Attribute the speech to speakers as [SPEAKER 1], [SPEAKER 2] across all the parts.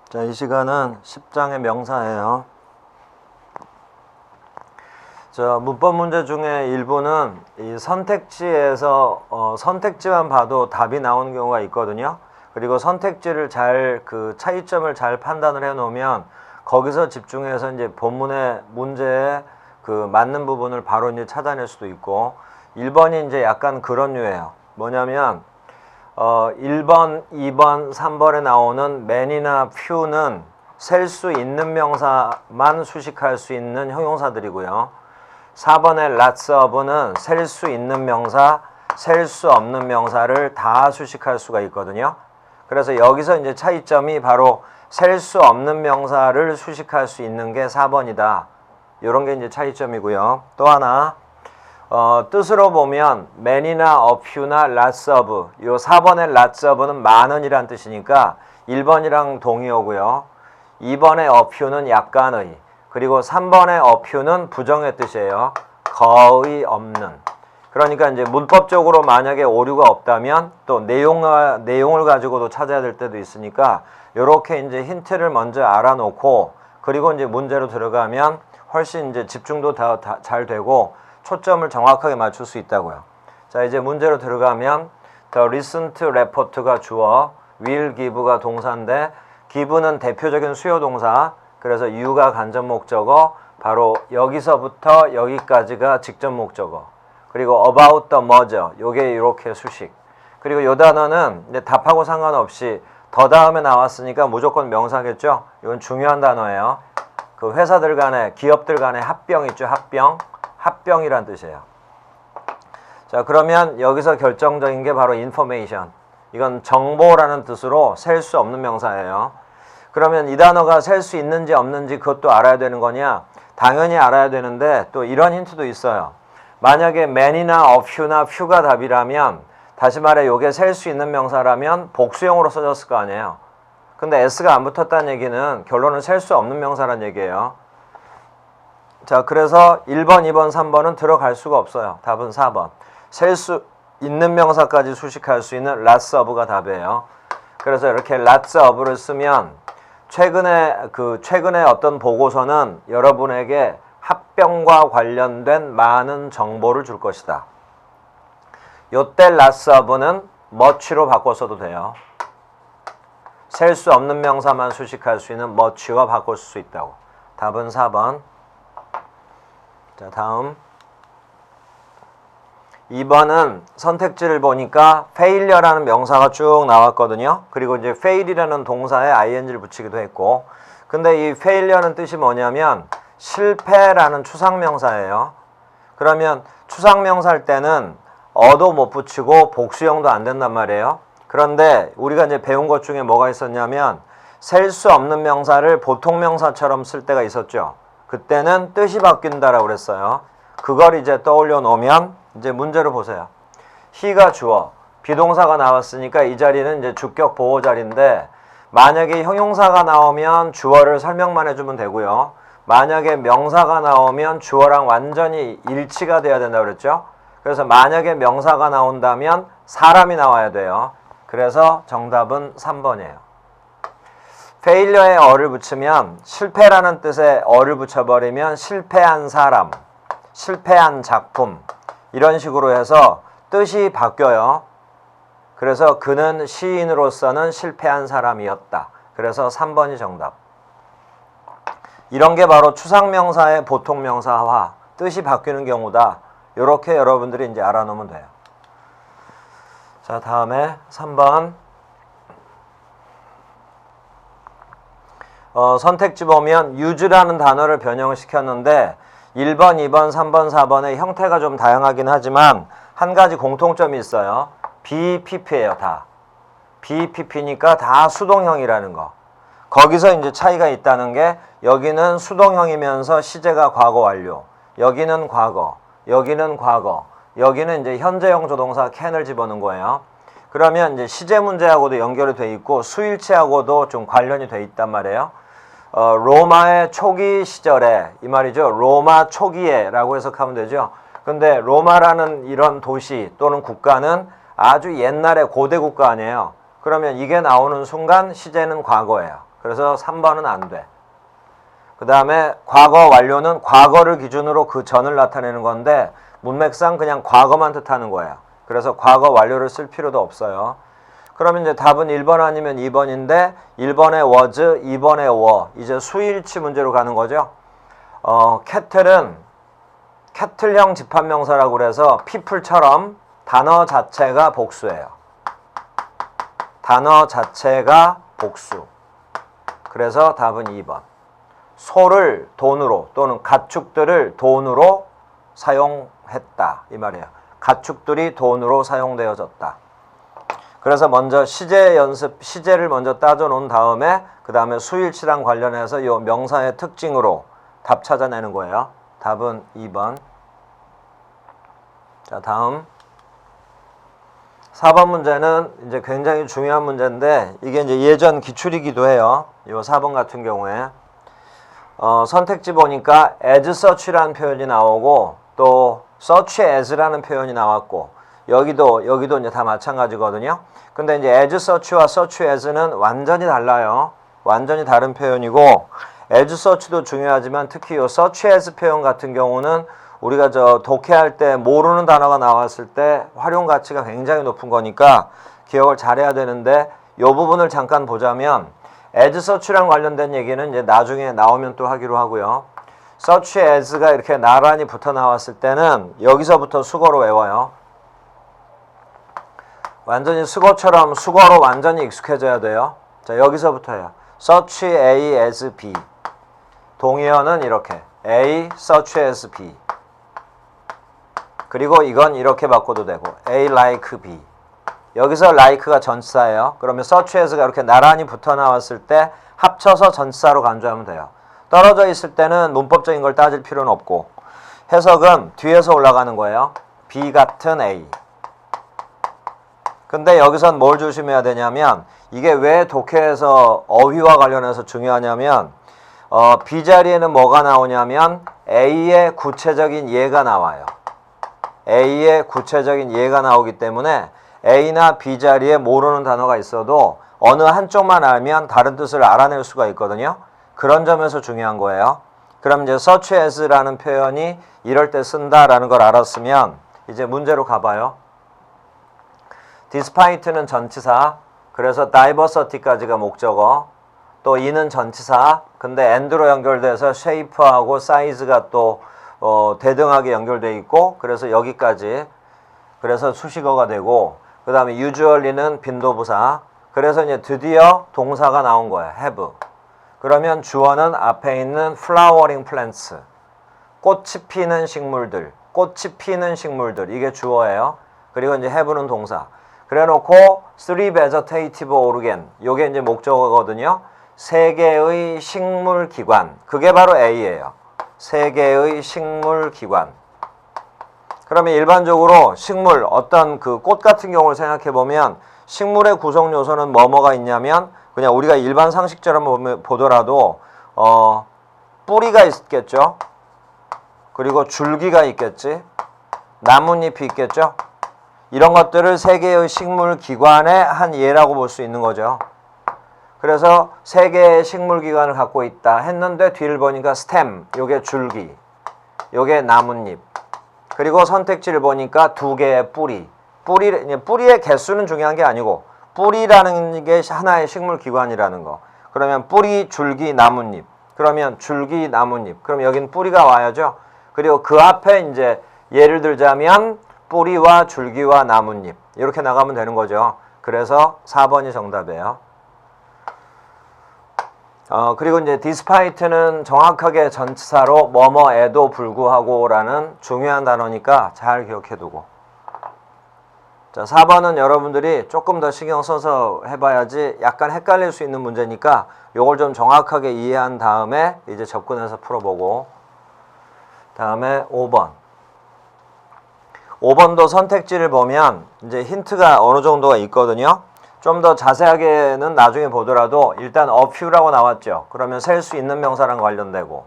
[SPEAKER 1] 자, 이 시간은 10장의 명사예요. 문법 문제 중에 일부는 이 선택지에서 선택지만 봐도 답이 나오는 경우가 있거든요. 그리고 선택지를 그 차이점을 잘 판단을 해 놓으면 거기서 집중해서 이제 본문의 문제에 그 맞는 부분을 바로 이제 찾아낼 수도 있고, 1번이 이제 약간 그런 류예요. 뭐냐면 1번, 2번, 3번에 나오는 man이나 few는 셀 수 있는 명사만 수식할 수 있는 형용사들이고요. 4번의 lots of는 셀 수 있는 명사, 셀 수 없는 명사를 다 수식할 수가 있거든요. 그래서 여기서 이제 차이점이 바로 셀 수 없는 명사를 수식할 수 있는 게 4번이다. 이런 게 이제 차이점이고요. 또 하나, 뜻으로 보면 man이나 a few나 lots of, 요 4번의 lots of는 많은이란 뜻이니까 1번이랑 동의어고요. 2번의 a few는 약간의, 그리고 3번의 a few는 부정의 뜻이에요. 거의 없는. 그러니까 이제 문법적으로 만약에 오류가 없다면 또 내용을 가지고도 찾아야 될 때도 있으니까 요렇게 이제 힌트를 먼저 알아놓고, 그리고 이제 문제로 들어가면 훨씬 이제 집중도 잘 되고 초점을 정확하게 맞출 수 있다고요. 자, 이제 문제로 들어가면 the recent report가 주어, will give가 동사인데 give는 대표적인 수요 동사, 그래서 you가 간접 목적어, 바로 여기서부터 여기까지가 직접 목적어, 그리고 about the merger, 요게 이렇게 수식. 그리고 요 단어는 이제 답하고 상관없이 더 다음에 나왔으니까 무조건 명사겠죠. 이건 중요한 단어예요. 그 회사들 간에, 기업들 간에 합병 있죠. 합병이란 뜻이에요. 자, 그러면 여기서 결정적인 게 바로 information. 이건 정보라는 뜻으로 셀 수 없는 명사예요. 그러면 이 단어가 셀 수 있는지 없는지 그것도 알아야 되는 거냐? 당연히 알아야 되는데 또 이런 힌트도 있어요. 만약에 man이나 a few나 few가 답이라면, 다시 말해 요게 셀 수 있는 명사라면 복수형으로 써졌을 거 아니에요. 근데 s가 안 붙었다는 얘기는 결론은 셀 수 없는 명사란 얘기예요. 자, 그래서 1번, 2번, 3번은 들어갈 수가 없어요. 답은 4번. 셀 수 있는 명사까지 수식할 수 있는 lots of가 답이에요. 그래서 이렇게 lots of를 쓰면 최근에 어떤 보고서는 여러분에게 합병과 관련된 많은 정보를 줄 것이다. 요때 lots of는 much로 바꿔 써도 돼요. 셀 수 없는 명사만 수식할 수 있는 much와 바꿀 수 있다고. 답은 4번. 자, 다음 2번은 선택지를 보니까 failure라는 명사가 쭉 나왔거든요. 그리고 이제 fail이라는 동사에 ing를 붙이기도 했고, 근데 이 failure는 뜻이 뭐냐면 실패라는 추상명사예요. 그러면 추상명사일 때는 어도 못 붙이고 복수형도 안 된단 말이에요. 그런데 우리가 이제 배운 것 중에 뭐가 있었냐면 셀 수 없는 명사를 보통명사처럼 쓸 때가 있었죠. 그때는 뜻이 바뀐다라고 그랬어요. 그걸 이제 떠올려 놓으면 이제 문제를 보세요. he가 주어, 비동사가 나왔으니까 이 자리는 이제 주격 보호 자리인데, 만약에 형용사가 나오면 주어를 설명만 해주면 되고요. 만약에 명사가 나오면 주어랑 완전히 일치가 돼야 된다고 그랬죠. 그래서 만약에 명사가 나온다면 사람이 나와야 돼요. 그래서 정답은 3번이에요. failure에 어를 붙이면 실패라는 뜻의 어를 붙여버리면 실패한 사람, 실패한 작품, 이런 식으로 해서 뜻이 바뀌어요. 그래서 그는 시인으로서는 실패한 사람이었다. 그래서 3번이 정답. 이런 게 바로 추상명사의 보통명사화, 뜻이 바뀌는 경우다. 이렇게 여러분들이 이제 알아놓으면 돼요. 자, 다음에 3번. 선택지 보면 use라는 단어를 변형을 시켰는데 1번, 2번, 3번, 4번의 형태가 좀 다양하긴 하지만 한 가지 공통점이 있어요. BPP예요, 다. BPP니까 다 수동형이라는 거. 거기서 이제 차이가 있다는 게, 여기는 수동형이면서 시제가 과거 완료, 여기는 과거, 여기는 과거, 여기는 이제 현재형 조동사 can을 집어넣은 거예요. 그러면 이제 시제 문제하고도 연결이 돼 있고 수일치하고도 좀 관련이 돼 있단 말이에요. 로마의 초기 시절에, 이 말이죠. 로마 초기에 라고 해석하면 되죠. 근데 로마라는 이런 도시 또는 국가는 아주 옛날에 고대 국가 아니에요. 그러면 이게 나오는 순간 시제는 과거예요. 그래서 3번은 안 돼. 그 다음에 과거 완료는 과거를 기준으로 그 전을 나타내는 건데 문맥상 그냥 과거만 뜻하는 거야. 그래서 과거 완료를 쓸 필요도 없어요. 그러면 이제 답은 1번 아니면 2번인데 1번에 was, 2번에 were. 이제 수일치 문제로 가는 거죠. 캐틀은 캐틀형 집합명사라고 그래서 people처럼 단어 자체가 복수예요. 단어 자체가 복수. 그래서 답은 2번. 소를 돈으로 또는 가축들을 돈으로 사용했다. 이 말이에요. 가축들이 돈으로 사용되어졌다. 그래서 먼저 시제를 먼저 따져 놓은 다음에 그 다음에 수일치랑 관련해서 이 명사의 특징으로 답 찾아내는 거예요. 답은 2번. 자, 다음 4번 문제는 이제 굉장히 중요한 문제인데 이게 이제 예전 기출이기도 해요. 이 4번 같은 경우에 선택지 보니까 as such라는 표현이 나오고 또 such as라는 표현이 나왔고 여기도 이제 다 마찬가지거든요. 근데 이제 as such와 such as는 완전히 달라요. 완전히 다른 표현이고 as such도 중요하지만 특히 이 such as 표현 같은 경우는 우리가 독해할 때 모르는 단어가 나왔을 때 활용 가치가 굉장히 높은 거니까 기억을 잘해야 되는데 이 부분을 잠깐 보자면 as such랑 관련된 얘기는 이제 나중에 나오면 또 하기로 하고요. such as가 이렇게 나란히 붙어 나왔을 때는 여기서부터 수거로 외워요. 완전히 수거처럼 수거로 완전히 익숙해져야 돼요. 자, 여기서부터요. such A as B. 동의어는 이렇게 A such as B. 그리고 이건 이렇게 바꿔도 되고 A like B. 여기서 like가 전치사예요. 그러면 such as가 이렇게 나란히 붙어 나왔을 때 합쳐서 전치사로 간주하면 돼요. 떨어져 있을 때는 문법적인 걸 따질 필요는 없고 해석은 뒤에서 올라가는 거예요. B 같은 A. 근데 여기선 뭘 조심해야 되냐면 이게 왜 독해에서 어휘와 관련해서 중요하냐면 B 자리에는 뭐가 나오냐면 A의 구체적인 예가 나와요. A의 구체적인 예가 나오기 때문에 A나 B 자리에 모르는 단어가 있어도 어느 한쪽만 알면 다른 뜻을 알아낼 수가 있거든요. 그런 점에서 중요한 거예요. 그럼 이제 such as라는 표현이 이럴 때 쓴다라는 걸 알았으면 이제 문제로 가봐요. despite는 전치사, 그래서 diversity까지가 목적어, 또 이는 전치사, 근데 and로 연결돼서 shape하고 size가 또 대등하게 연결돼 있고 그래서 여기까지 그래서 수식어가 되고 그 다음에 usually는 빈도부사 그래서 이제 드디어 동사가 나온 거야. have. 그러면 주어는 앞에 있는 flowering plants 꽃이 피는 식물들 이게 주어예요. 그리고 이제 have는 동사. 그래 놓고 three vegetative organ 요게 이제 목적어거든요. 세 개의 식물 기관 그게 바로 A예요. 세 개의 식물 기관. 그러면 일반적으로 식물 어떤 그 꽃 같은 경우를 생각해 보면 식물의 구성 요소는 뭐가 있냐면 그냥 우리가 일반 상식처럼 보더라도 뿌리가 있겠죠. 그리고 줄기가 있겠지. 나뭇잎이 있겠죠. 이런 것들을 세 개의 식물 기관의 한 예라고 볼 수 있는 거죠. 그래서 세 개의 식물 기관을 갖고 있다 했는데 뒤를 보니까 stem, 요게 줄기, 요게 나뭇잎. 그리고 선택지를 보니까 두 개의 뿌리의 개수는 중요한 게 아니고 뿌리라는 게 하나의 식물 기관이라는 거. 그러면 뿌리, 줄기, 나뭇잎. 그러면 줄기, 나뭇잎. 그럼 여긴 뿌리가 와야죠. 그리고 그 앞에 이제 예를 들자면 뿌리와 줄기와 나뭇잎. 이렇게 나가면 되는 거죠. 그래서 4번이 정답이에요. 그리고 이제 despite는 정확하게 전치사로 뭐뭐에도 불구하고 라는 중요한 단어니까 잘 기억해두고. 자, 4번은 여러분들이 조금 더 신경 써서 해봐야지 약간 헷갈릴 수 있는 문제니까 요걸 좀 정확하게 이해한 다음에 이제 접근해서 풀어보고. 다음에 5번. 5번도 선택지를 보면 이제 힌트가 어느 정도가 있거든요. 좀 더 자세하게는 나중에 보더라도 일단 a few라고 나왔죠. 그러면 셀 수 있는 명사랑 관련되고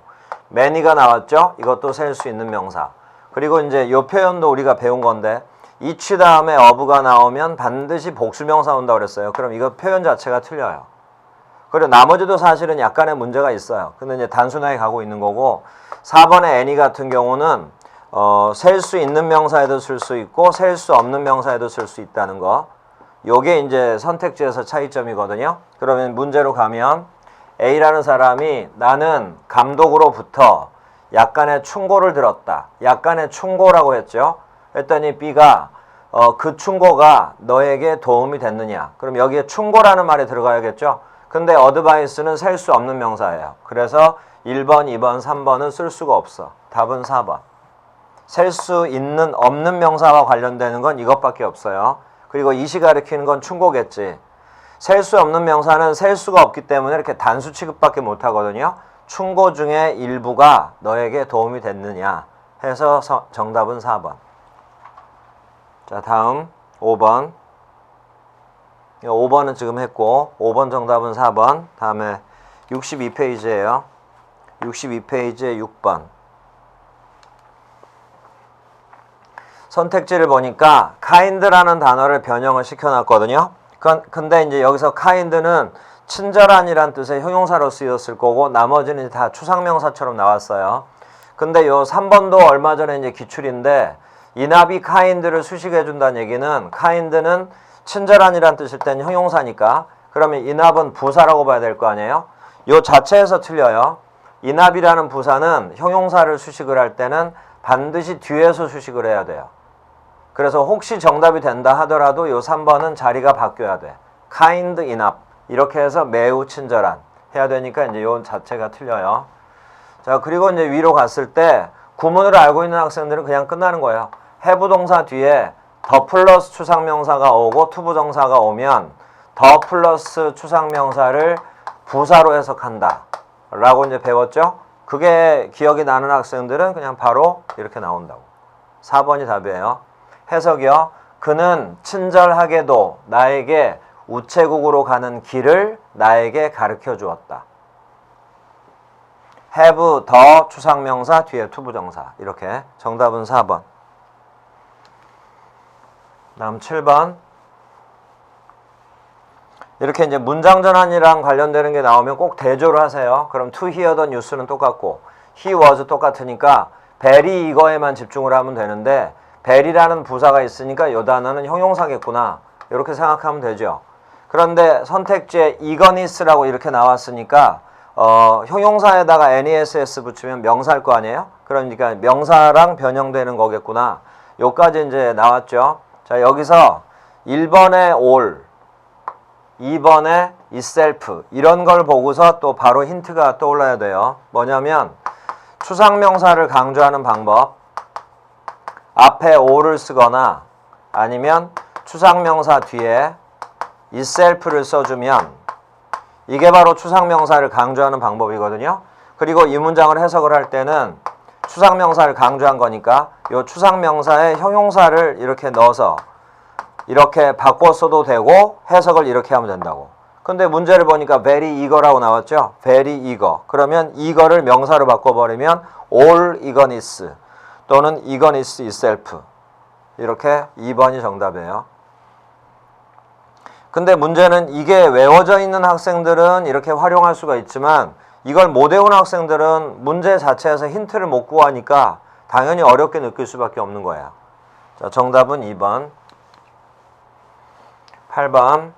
[SPEAKER 1] many가 나왔죠. 이것도 셀 수 있는 명사. 그리고 이제 이 표현도 우리가 배운 건데 each 다음에 of가 나오면 반드시 복수명사 온다고 그랬어요. 그럼 이거 표현 자체가 틀려요. 그리고 나머지도 사실은 약간의 문제가 있어요. 근데 이제 단순하게 가고 있는 거고 4번의 any 같은 경우는 셀 수 있는 명사에도 쓸 수 있고 셀 수 없는 명사에도 쓸 수 있다는 거. 요게 이제 선택지에서 차이점이거든요. 그러면 문제로 가면 A라는 사람이 나는 감독으로부터 약간의 충고를 들었다. 약간의 충고라고 했죠. 했더니 B가 그 충고가 너에게 도움이 됐느냐. 그럼 여기에 충고라는 말이 들어가야겠죠. 근데 어드바이스는 셀 수 없는 명사예요. 그래서 1번, 2번, 3번은 쓸 수가 없어. 답은 4번. 셀 수 있는 없는 명사와 관련되는 건 이것밖에 없어요. 그리고 이시 가리키는 건 충고겠지. 셀 수 없는 명사는 셀 수가 없기 때문에 이렇게 단수 취급밖에 못 하거든요. 충고 중에 일부가 너에게 도움이 됐느냐 해서 정답은 4번. 자, 다음 5번. 5번은 지금 했고 5번 정답은 4번. 다음에 62페이지예요. 62페이지에 6번. 선택지를 보니까 kind라는 단어를 변형을 시켜놨거든요. 근데 이제 여기서 kind는 친절한이란 뜻의 형용사로 쓰였을 거고 나머지는 다 추상명사처럼 나왔어요. 근데 요 3번도 얼마 전에 이제 기출인데 이납이 kind를 수식해 준다는 얘기는 kind는 친절한이란 뜻일 땐 형용사니까 그러면 이납은 부사라고 봐야 될 거 아니에요? 요 자체에서 틀려요. 이납이라는 부사는 형용사를 수식을 할 때는 반드시 뒤에서 수식을 해야 돼요. 그래서 혹시 정답이 된다 하더라도 요 3번은 자리가 바뀌어야 돼. kind enough. 이렇게 해서 매우 친절한 해야 되니까 이제 요 자체가 틀려요. 자, 그리고 이제 위로 갔을 때 구문을 알고 있는 학생들은 그냥 끝나는 거예요. have 동사 뒤에 더 플러스 추상명사가 오고 투부정사가 오면 더 플러스 추상명사를 부사로 해석한다. 라고 이제 배웠죠? 그게 기억이 나는 학생들은 그냥 바로 이렇게 나온다고. 4번이 답이에요. 해석이요. 그는 친절하게도 나에게 우체국으로 가는 길을 나에게 가르쳐 주었다. have 더 추상명사 뒤에 투부정사. 이렇게 정답은 4번. 다음 7번. 이렇게 이제 문장 전환이랑 관련되는 게 나오면 꼭 대조를 하세요. 그럼 to hear the news는 똑같고 he was 똑같으니까 very 이거에만 집중을 하면 되는데 very라는 부사가 있으니까 이 단어는 형용사겠구나. 이렇게 생각하면 되죠. 그런데 선택지에 eagerness라고 이렇게 나왔으니까 형용사에다가 ness 붙이면 명사일 거 아니에요? 그러니까 명사랑 변형되는 거겠구나. 요까지 이제 나왔죠. 자, 여기서 1번에 all, 2번에 itself 이런 걸 보고서 또 바로 힌트가 떠올라야 돼요. 뭐냐면 추상명사를 강조하는 방법. 앞에 all을 쓰거나 아니면 추상명사 뒤에 itself를 써주면 이게 바로 추상명사를 강조하는 방법이거든요. 그리고 이 문장을 해석을 할 때는 추상명사를 강조한 거니까 이 추상명사에 형용사를 이렇게 넣어서 이렇게 바꿔 써도 되고 해석을 이렇게 하면 된다고. 근데 문제를 보니까 very eager라고 나왔죠. very eager. 그러면 eager를 명사로 바꿔버리면 all eagerness 또는 eagerness itself. 이렇게 2번이 정답이에요. 근데 문제는 이게 외워져 있는 학생들은 이렇게 활용할 수가 있지만 이걸 못 외우는 학생들은 문제 자체에서 힌트를 못 구하니까 당연히 어렵게 느낄 수밖에 없는 거예요. 자, 정답은 2번. 8번.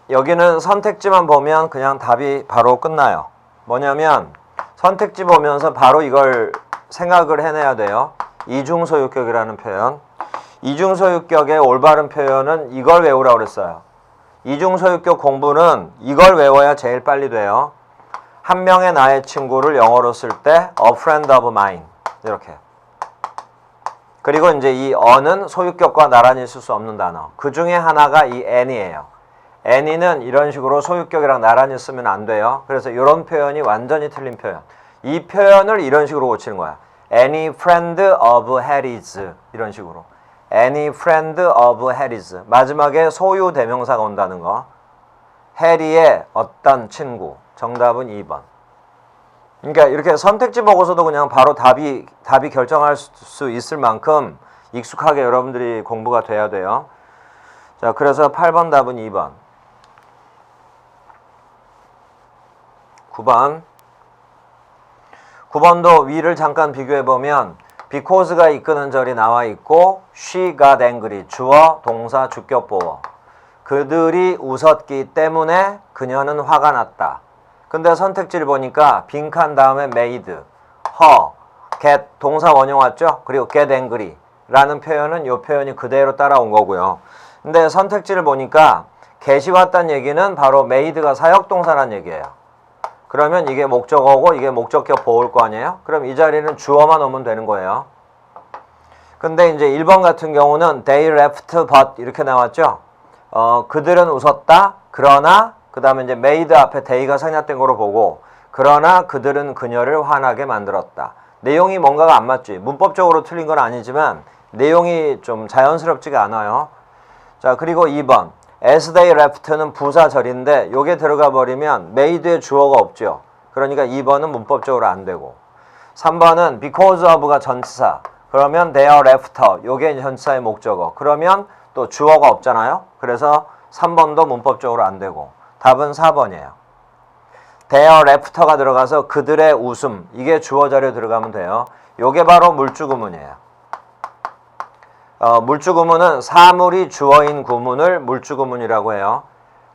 [SPEAKER 1] 여기는 선택지만 보면 그냥 답이 바로 끝나요. 뭐냐면 선택지 보면서 바로 이걸 생각을 해내야 돼요. 이중소유격이라는 표현. 이중소유격의 올바른 표현은 이걸 외우라고 그랬어요. 이중소유격 공부는 이걸 외워야 제일 빨리 돼요. 한 명의 나의 친구를 영어로 쓸 때 a friend of mine 이렇게. 그리고 이제 이 a는 소유격과 나란히 쓸 수 없는 단어. 그 중에 하나가 이 any예요. any는 이런 식으로 소유격이랑 나란히 쓰면 안 돼요. 그래서 이런 표현이 완전히 틀린 표현. 이 표현을 이런 식으로 고치는 거야. Any friend of Harry's 이런 식으로. Any friend of Harry's. 마지막에 소유 대명사가 온다는 거. 해리의 어떤 친구. 정답은 2번. 그러니까 이렇게 선택지 보고서도 그냥 바로 답이 결정할 수 있을 만큼 익숙하게 여러분들이 공부가 돼야 돼요. 자, 그래서 8번 답은 2번. 9번. 9번도 위를 잠깐 비교해보면 because가 이끄는 절이 나와 있고 she got angry, 주어, 동사, 주격보어. 그들이 웃었기 때문에 그녀는 화가 났다. 근데 선택지를 보니까 빈칸 다음에 made, her, get, 동사 원형 왔죠? 그리고 get angry 라는 표현은 이 표현이 그대로 따라온 거고요. 근데 선택지를 보니까 get이 왔다는 얘기는 바로 made가 사역동사란 얘기예요. 그러면 이게 목적어고 이게 목적격 보호일 거 아니에요? 그럼 이 자리는 주어만 오면 되는 거예요. 근데 이제 1번 같은 경우는 they left but 이렇게 나왔죠? 그들은 웃었다. 그러나 그 다음에 이제 made 앞에 they가 생략된 거로 보고 그러나 그들은 그녀를 화나게 만들었다. 내용이 뭔가가 안 맞지. 문법적으로 틀린 건 아니지만 내용이 좀 자연스럽지가 않아요. 자, 그리고 2번. as they left는 부사절인데 요게 들어가 버리면 made의 주어가 없죠. 그러니까 2번은 문법적으로 안 되고 3번은 because of가 전치사. 그러면 their after 요게 전치사의 목적어. 그러면 또 주어가 없잖아요. 그래서 3번도 문법적으로 안 되고 답은 4번이에요. their after가 들어가서 그들의 웃음 이게 주어 자리에 들어가면 돼요. 요게 바로 물주구문이에요. 물주구문은 사물이 주어인 구문을 물주구문이라고 해요.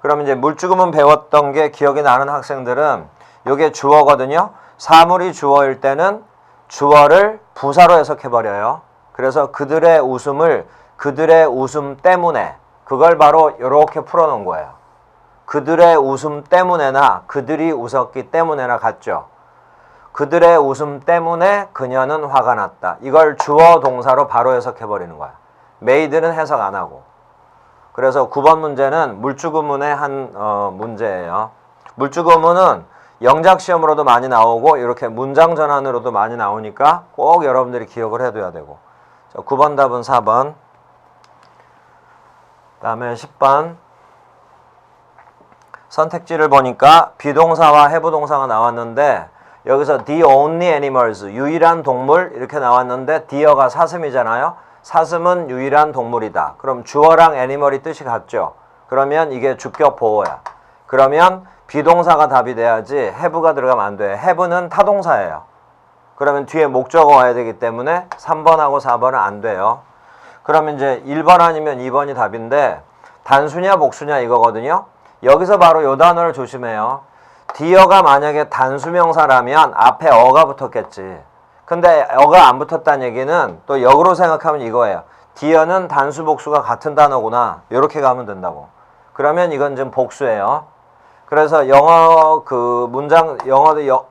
[SPEAKER 1] 그럼 이제 물주구문 배웠던 게 기억이 나는 학생들은 이게 주어거든요. 사물이 주어일 때는 주어를 부사로 해석해버려요. 그래서 그들의 웃음을 그들의 웃음 때문에 그걸 바로 이렇게 풀어놓은 거예요. 그들의 웃음 때문에나 그들이 웃었기 때문에나 같죠. 그들의 웃음 때문에 그녀는 화가 났다. 이걸 주어 동사로 바로 해석해버리는 거야. made는 해석 안 하고. 그래서 9번 문제는 물주구문의 한 문제예요. 물주구문은 영작시험으로도 많이 나오고 이렇게 문장 전환으로도 많이 나오니까 꼭 여러분들이 기억을 해둬야 되고. 자, 9번 답은 4번. 그 다음에 10번. 선택지를 보니까 비동사와 해부동사가 나왔는데 여기서 the only animals, 유일한 동물 이렇게 나왔는데 deer가 사슴이잖아요. 사슴은 유일한 동물이다. 그럼 주어랑 애니멀이 뜻이 같죠. 그러면 이게 주격 보호야. 그러면 비동사가 답이 돼야지 have가 들어가면 안 돼. have는 타동사예요. 그러면 뒤에 목적어 와야 되기 때문에 3번하고 4번은 안 돼요. 그러면 이제 1번 아니면 2번이 답인데 단수냐 복수냐 이거거든요. 여기서 바로 요 단어를 조심해요. deer가 만약에 단수명사라면 앞에 어가 붙었겠지. 근데 어가 안 붙었다는 얘기는 또 역으로 생각하면 이거예요. deer는 단수 복수가 같은 단어구나. 이렇게 가면 된다고. 그러면 이건 좀 복수예요. 그래서 영어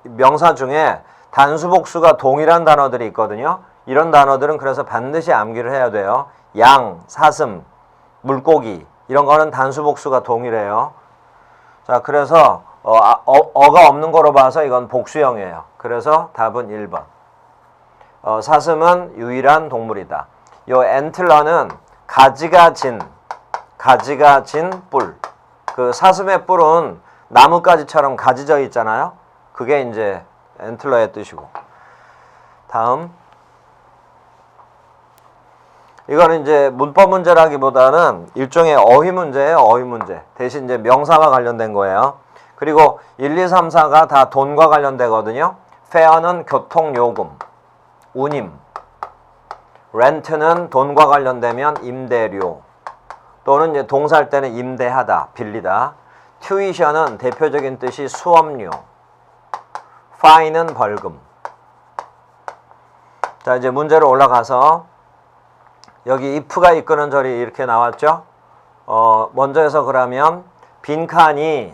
[SPEAKER 1] 명사 중에 단수 복수가 동일한 단어들이 있거든요. 이런 단어들은 그래서 반드시 암기를 해야 돼요. 양, 사슴, 물고기 이런 거는 단수 복수가 동일해요. 자, 그래서 어가 없는 거로 봐서 이건 복수형이에요. 그래서 답은 1번. 사슴은 유일한 동물이다. 요 엔틀러는 가지가 진 뿔. 그 사슴의 뿔은 나뭇가지처럼 가지져 있잖아요. 그게 이제 엔틀러의 뜻이고. 다음. 이거는 이제 문법 문제라기보다는 일종의 어휘 문제예요. 어휘 문제. 대신 이제 명사와 관련된 거예요. 그리고 1, 2, 3, 4가 다 돈과 관련되거든요. fare는 교통요금, 운임. rent는 돈과 관련되면 임대료. 또는 이제 동사할 때는 임대하다, 빌리다. tuition은 대표적인 뜻이 수업료. fine은 벌금. 자, 이제 문제로 올라가서 여기 if가 이끄는 절이 이렇게 나왔죠. 먼저 해서 그러면 빈칸이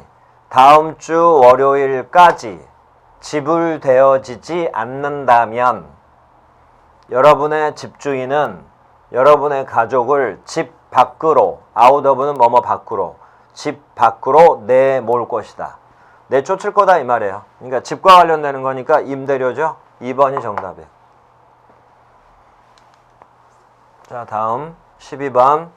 [SPEAKER 1] 다음 주 월요일까지 지불되어지지 않는다면 여러분의 집주인은 여러분의 가족을 집 밖으로, out of는 뭐뭐 밖으로, 집 밖으로 내몰 것이다. 내쫓을 거다 이 말이에요. 그러니까 집과 관련되는 거니까 임대료죠. 2번이 정답이에요. 자, 다음 12번.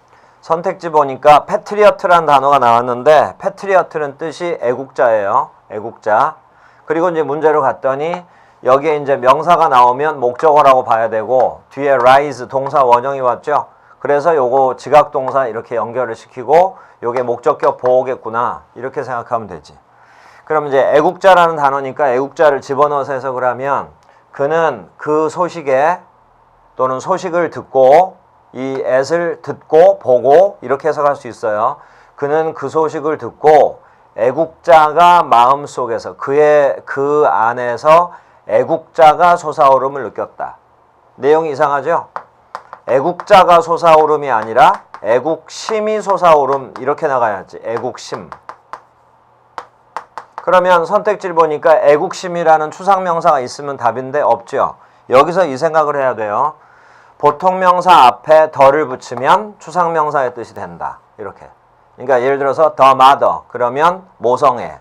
[SPEAKER 1] 선택지 보니까 패트리어트라는 단어가 나왔는데 패트리어트는 뜻이 애국자예요. 애국자. 그리고 이제 문제로 갔더니 여기에 이제 명사가 나오면 목적어라고 봐야 되고 뒤에 rise 동사 원형이 왔죠. 그래서 요거 지각동사 이렇게 연결을 시키고 요게 목적격 보호겠구나 이렇게 생각하면 되지. 그럼 이제 애국자라는 단어니까 애국자를 집어넣어서 해석을 하면 그는 그 소식에 또는 소식을 듣고 이 at을 듣고 보고 이렇게 해석할 수 있어요. 그는 그 소식을 듣고 애국자가 마음속에서 그 안에서 애국자가 솟아오름을 느꼈다. 내용이 이상하죠? 애국자가 솟아오름이 아니라 애국심이 솟아오름 이렇게 나가야지. 애국심. 그러면 선택지를 보니까 애국심이라는 추상명사가 있으면 답인데 없죠. 여기서 이 생각을 해야 돼요. 보통명사 앞에 더를 붙이면 추상명사의 뜻이 된다. 이렇게. 그러니까 예를 들어서 the mother 그러면 모성애,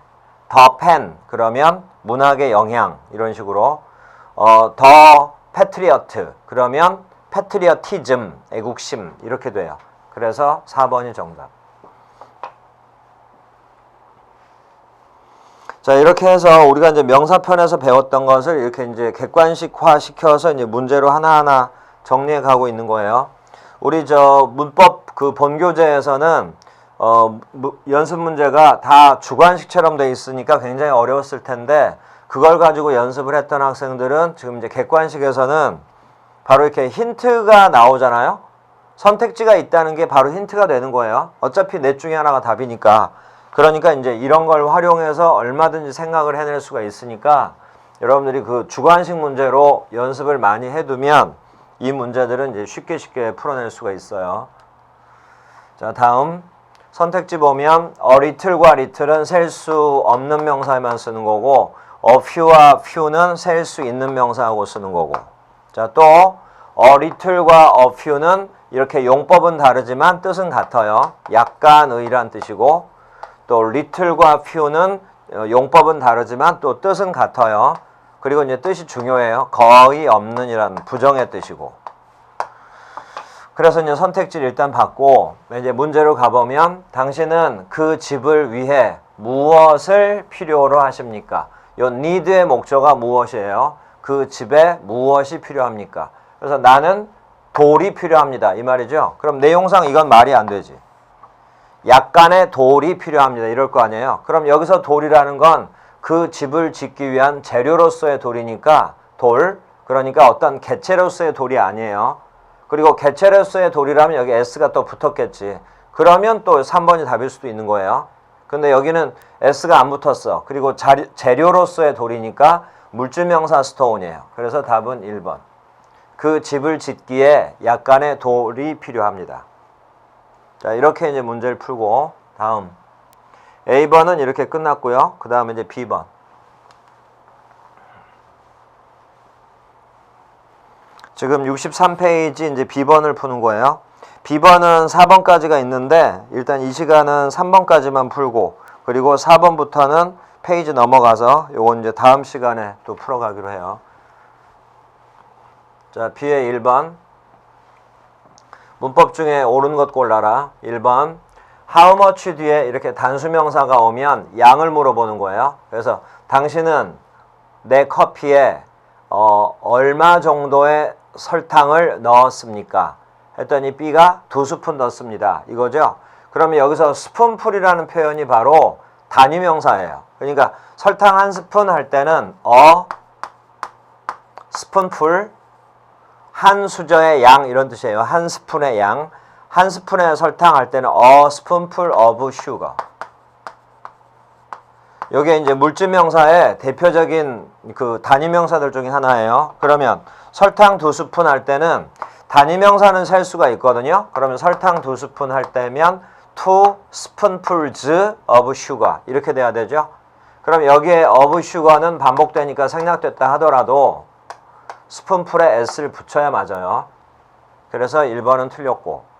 [SPEAKER 1] the pen 그러면 문학의 영향 이런 식으로 the patriot 그러면 patriotism 애국심 이렇게 돼요. 그래서 4번이 정답. 자, 이렇게 해서 우리가 이제 명사편에서 배웠던 것을 이렇게 이제 객관식화 시켜서 이제 문제로 하나하나 정리해 가고 있는 거예요. 우리 문법 그 본교재에서는 연습 문제가 다 주관식처럼 돼 있으니까 굉장히 어려웠을 텐데 그걸 가지고 연습을 했던 학생들은 지금 이제 객관식에서는 바로 이렇게 힌트가 나오잖아요. 선택지가 있다는 게 바로 힌트가 되는 거예요. 어차피 넷 중에 하나가 답이니까. 그러니까 이제 이런 걸 활용해서 얼마든지 생각을 해낼 수가 있으니까 여러분들이 그 주관식 문제로 연습을 많이 해두면 이 문제들은 이제 쉽게 풀어낼 수가 있어요. 자, 다음 선택지 보면 a little과 little은 셀 수 없는 명사에만 쓰는 거고 a few와 few는 셀 수 있는 명사하고 쓰는 거고. 자, 또 a little과 a few는 이렇게 용법은 다르지만 뜻은 같아요. 약간의란 뜻이고 또 little과 few는 용법은 다르지만 또 뜻은 같아요. 그리고 이제 뜻이 중요해요. 거의 없는 이라는 부정의 뜻이고. 그래서 이제 선택지를 일단 받고 이제 문제로 가보면 당신은 그 집을 위해 무엇을 필요로 하십니까? 요 need의 목적어가 무엇이에요? 그 집에 무엇이 필요합니까? 그래서 나는 돌이 필요합니다. 이 말이죠. 그럼 내용상 이건 말이 안 되지. 약간의 돌이 필요합니다. 이럴 거 아니에요. 그럼 여기서 돌이라는 건 그 집을 짓기 위한 재료로서의 돌이니까 돌, 그러니까 어떤 개체로서의 돌이 아니에요. 그리고 개체로서의 돌이라면 여기 S가 또 붙었겠지. 그러면 또 3번이 답일 수도 있는 거예요. 근데 여기는 S가 안 붙었어. 그리고 재료로서의 돌이니까 물질명사 스톤이에요. 그래서 답은 1번. 그 집을 짓기에 약간의 돌이 필요합니다. 자, 이렇게 이제 문제를 풀고 다음 A번은 이렇게 끝났고요. 그 다음에 이제 B번. 지금 63페이지 이제 B번을 푸는 거예요. B번은 4번까지가 있는데 일단 이 시간은 3번까지만 풀고 그리고 4번부터는 페이지 넘어가서 요건 이제 다음 시간에 또 풀어가기로 해요. 자, B의 1번. 문법 중에 옳은 것 골라라. 1번. How much 뒤에 이렇게 단수명사가 오면 양을 물어보는 거예요. 그래서 당신은 내 커피에 얼마 정도의 설탕을 넣었습니까? 했더니 B가 2스푼 넣습니다. 이거죠. 그러면 여기서 스푼풀이라는 표현이 바로 단위명사예요. 그러니까 설탕 1스푼 할 때는 스푼풀 한 수저의 양 이런 뜻이에요. 한 스푼의 양. 한 스푼의 설탕 할 때는 a spoonful of sugar. 이게 이제 물질명사의 대표적인 그 단위명사들 중에 하나예요. 그러면 설탕 2스푼 할 때는 단위명사는 셀 수가 있거든요. 그러면 설탕 2스푼 할 때면 2 spoonfuls of sugar 이렇게 돼야 되죠. 그럼 여기에 of sugar는 반복되니까 생략됐다 하더라도 스푼풀에 s를 붙여야 맞아요. 그래서 1번은 틀렸고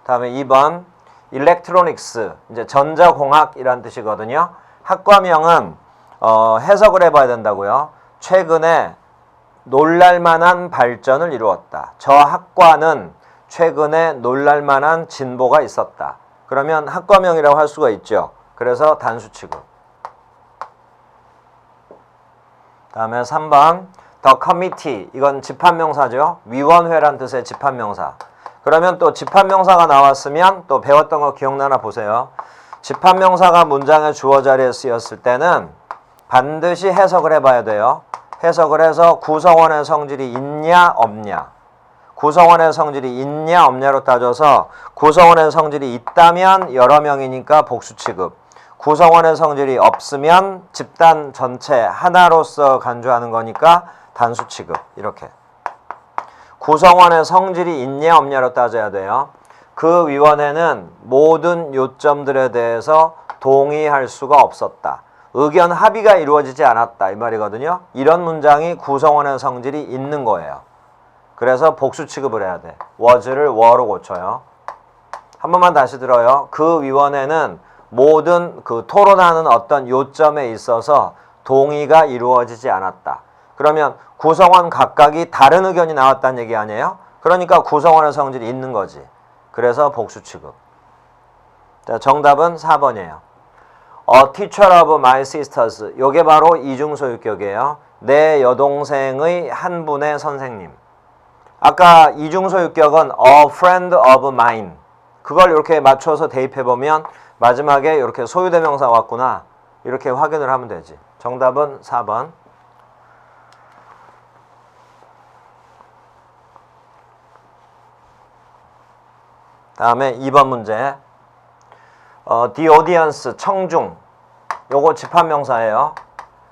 [SPEAKER 1] 다음에 2번 electronics 이제 전자공학이란 뜻이거든요. 학과명은 해석을 해봐야 된다고요. 최근에 놀랄만한 발전을 이루었다. 저 학과는 최근에 놀랄만한 진보가 있었다. 그러면 학과명이라고 할 수가 있죠. 그래서 단수 취급. 다음에 3번 The committee 이건 집합명사죠. 위원회란 뜻의 집합명사. 그러면 또 집합명사가 나왔으면 또 배웠던 거 기억나나 보세요. 집합명사가 문장의 주어 자리에 쓰였을 때는 반드시 해석을 해봐야 돼요. 해석을 해서 구성원의 성질이 있냐 없냐, 구성원의 성질이 있냐 없냐로 따져서 구성원의 성질이 있다면 여러 명이니까 복수 취급, 구성원의 성질이 없으면 집단 전체 하나로서 간주하는 거니까 단수 취급. 이렇게 구성원의 성질이 있냐 없냐로 따져야 돼요. 그 위원회는 모든 요점들에 대해서 동의할 수가 없었다. 의견 합의가 이루어지지 않았다. 이 말이거든요. 이런 문장이 구성원의 성질이 있는 거예요. 그래서 복수 취급을 해야 돼. was를 were로 고쳐요. 한 번만 다시 들어요. 그 위원회는 모든 그 토론하는 어떤 요점에 있어서 동의가 이루어지지 않았다. 그러면 구성원 각각이 다른 의견이 나왔다는 얘기 아니에요? 그러니까 구성원의 성질이 있는 거지. 그래서 복수 취급. 자, 정답은 4번이에요. A teacher of my sisters. 요게 바로 이중소유격이에요. 내 여동생의 한 분의 선생님. 아까 이중소유격은 a friend of mine. 그걸 이렇게 맞춰서 대입해보면 마지막에 이렇게 소유대명사 왔구나. 이렇게 확인을 하면 되지. 정답은 4번. 다음에 2번 문제. The audience, 청중. 요거 집합명사예요.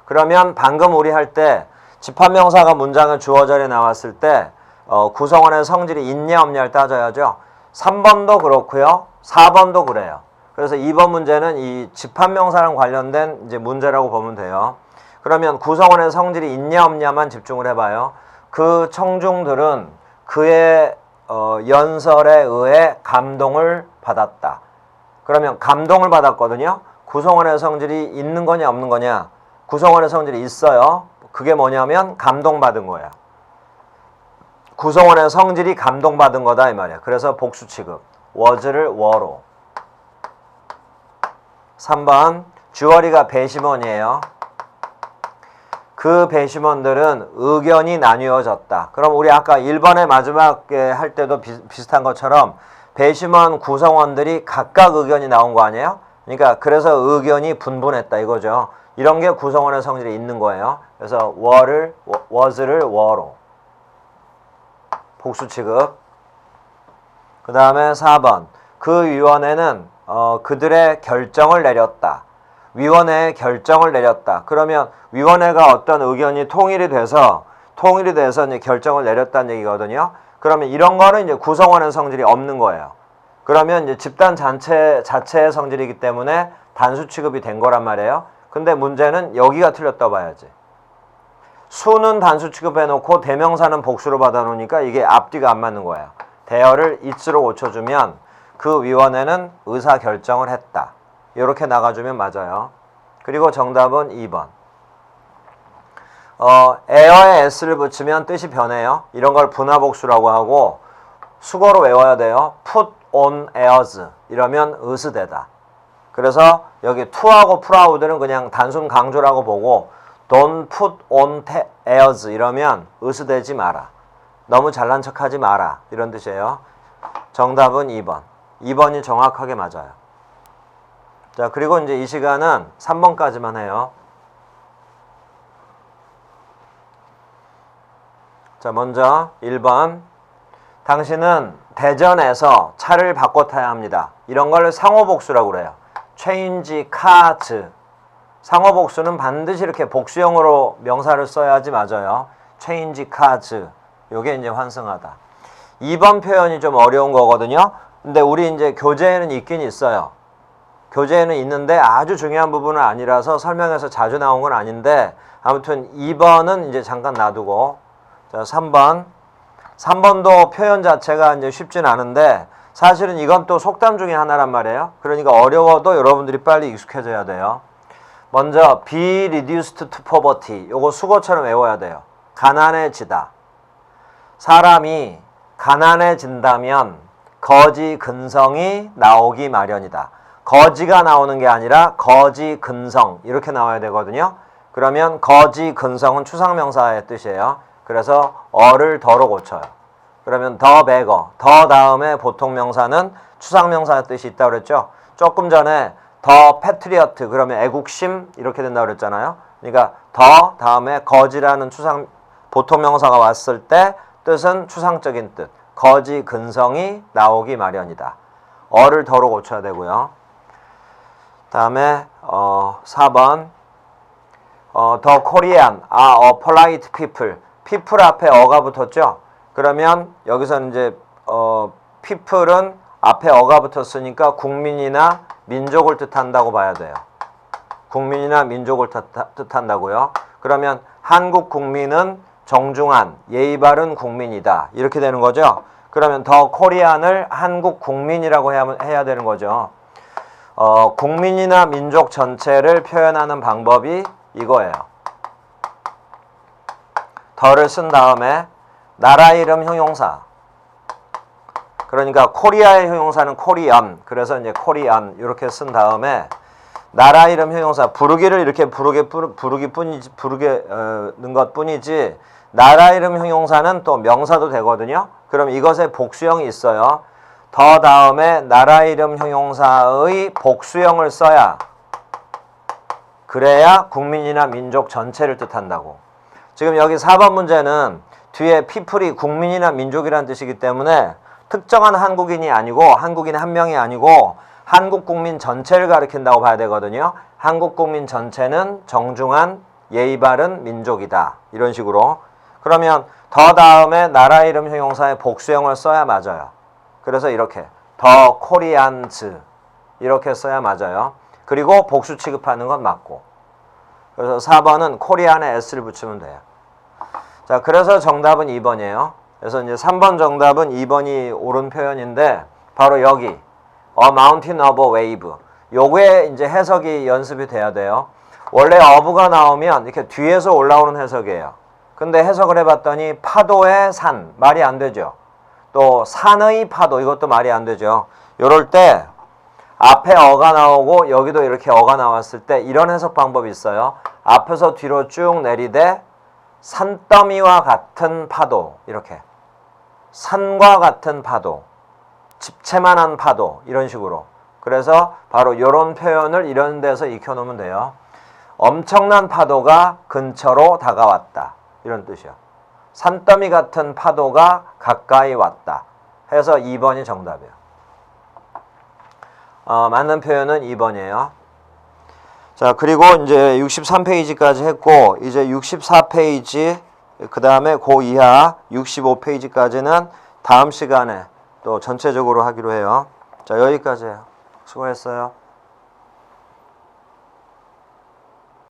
[SPEAKER 1] 그러면 방금 우리 할 때 집합명사가 문장의 주어 자리에 나왔을 때 구성원의 성질이 있냐 없냐를 따져야죠. 3번도 그렇고요. 4번도 그래요. 그래서 2번 문제는 이 집합명사랑 관련된 이제 문제라고 보면 돼요. 그러면 구성원의 성질이 있냐 없냐만 집중을 해봐요. 그 청중들은 그의 연설에 의해 감동을 받았다. 그러면 감동을 받았거든요. 구성원의 성질이 있는 거냐 없는 거냐? 구성원의 성질이 있어요. 그게 뭐냐면 감동받은 거야. 구성원의 성질이 감동받은 거다 이 말이야. 그래서 복수 취급. was를 were로. 3번 주어리가 배심원이에요. 그 배심원들은 의견이 나뉘어졌다. 그럼 우리 아까 1번의 마지막에 할 때도 비슷한 것처럼 배심원 구성원들이 각각 의견이 나온 거 아니에요? 그러니까 그래서 의견이 분분했다 이거죠. 이런 게 구성원의 성질이 있는 거예요. 그래서 was를 were로. 복수 취급. 그 다음에 4번 그 위원회는 그들의 결정을 내렸다. 위원회의 결정을 내렸다. 그러면 위원회가 어떤 의견이 통일이 돼서 이제 결정을 내렸다는 얘기거든요. 그러면 이런 거는 이제 구성원의 성질이 없는 거예요. 그러면 이제 집단 자체의 성질이기 때문에 단수 취급이 된 거란 말이에요. 근데 문제는 여기가 틀렸다 봐야지. 수는 단수 취급해놓고 대명사는 복수로 받아놓으니까 이게 앞뒤가 안 맞는 거예요. 대어를 it로 고쳐주면 그 위원회는 의사결정을 했다. 이렇게 나가주면 맞아요. 그리고 정답은 2번. 에어에 s를 붙이면 뜻이 변해요. 이런 걸 분화복수라고 하고 수거로 외워야 돼요. put on airs 이러면 의스되다. 그래서 여기 to하고 proud는 그냥 단순 강조라고 보고 don't put on airs 이러면 의스되지 마라. 너무 잘난 척하지 마라. 이런 뜻이에요. 정답은 2번. 2번이 정확하게 맞아요. 자, 그리고 이제 이 시간은 3번까지만 해요. 자, 먼저 1번. 당신은 대전에서 차를 바꿔 타야 합니다. 이런 걸 상호복수라고 그래요. change cars. 상호복수는 반드시 이렇게 복수형으로 명사를 써야지 맞아요. change cars. 요게 이제 환승하다. 2번 표현이 좀 어려운 거거든요. 근데 우리 이제 교재에는 있긴 있어요. 교재에는 있는데 아주 중요한 부분은 아니라서 설명에서 자주 나온 건 아닌데 아무튼 2번은 이제 잠깐 놔두고 자 3번 3번도 표현 자체가 이제 쉽진 않은데 사실은 이건 또 속담 중에 하나란 말이에요. 그러니까 어려워도 여러분들이 빨리 익숙해져야 돼요. 먼저 be reduced to poverty 요거 수거처럼 외워야 돼요. 가난해지다. 사람이 가난해진다면 거지 근성이 나오기 마련이다. 거지가 나오는 게 아니라 거지 근성 이렇게 나와야 되거든요. 그러면 거지 근성은 추상명사의 뜻이에요. 그래서 어를 더로 고쳐요. 그러면 더 beggar, 더 다음에 보통명사는 추상명사의 뜻이 있다고 그랬죠. 조금 전에 더 패트리어트 그러면 애국심 이렇게 된다고 그랬잖아요. 그러니까 더 다음에 거지라는 추상 보통 명사가 왔을 때 뜻은 추상적인 뜻. 거지 근성이 나오기 마련이다. 어를 더로 고쳐야 되고요. 다음에 4번 The Korean are a polite people. people 앞에 어가 붙었죠. 그러면 여기서는 이제 people은 앞에 어가 붙었으니까 국민이나 민족을 뜻한다고 봐야 돼요. 국민이나 민족을 뜻한다고요. 그러면 한국 국민은 정중한 예의 바른 국민이다. 이렇게 되는 거죠. 그러면 더 코리안을 한국 국민이라고 해야 되는 거죠. 국민이나 민족 전체를 표현하는 방법이 이거예요. 더를 쓴 다음에 나라 이름 형용사. 그러니까 코리아의 형용사는 코리안. 그래서 이제 코리안 이렇게 쓴 다음에 나라 이름 형용사 부르기를 이렇게 부르는 것뿐이지 나라 이름 형용사는 또 명사도 되거든요. 그럼 이것에 복수형이 있어요. 더 다음에 나라 이름 형용사의 복수형을 써야 그래야 국민이나 민족 전체를 뜻한다고. 지금 여기 4번 문제는 뒤에 people이 국민이나 민족이라는 뜻이기 때문에 특정한 한국인이 아니고 한국인 한 명이 아니고 한국 국민 전체를 가리킨다고 봐야 되거든요. 한국 국민 전체는 정중한 예의 바른 민족이다. 이런 식으로. 그러면 더 다음에 나라 이름 형용사의 복수형을 써야 맞아요. 그래서 이렇게 더 코리안즈 이렇게 써야 맞아요. 그리고 복수 취급하는 건 맞고. 그래서 4번은 코리안에 s를 붙이면 돼요. 자, 그래서 정답은 2번이에요. 그래서 이제 3번 정답은 2번이 옳은 표현인데 바로 여기 A mountain of a wave. 요게 이제 해석이 연습이 돼야 돼요. 원래 어부가 나오면 이렇게 뒤에서 올라오는 해석이에요. 근데 해석을 해봤더니 파도의 산 말이 안 되죠. 또 산의 파도 이것도 말이 안 되죠. 요럴 때 앞에 어가 나오고 여기도 이렇게 어가 나왔을 때 이런 해석 방법이 있어요. 앞에서 뒤로 쭉 내리되 산더미와 같은 파도 이렇게 산과 같은 파도 집채만한 파도 이런 식으로. 그래서 바로 이런 표현을 이런 데서 익혀놓으면 돼요. 엄청난 파도가 근처로 다가왔다. 이런 뜻이요. 산더미 같은 파도가 가까이 왔다. 해서 2번이 정답이에요. 맞는 표현은 2번이에요. 자, 그리고 이제 63페이지까지 했고 이제 64페이지 그 다음에 그 이하 65페이지까지는 다음 시간에 또 전체적으로 하기로 해요. 자, 여기까지예요. 수고했어요.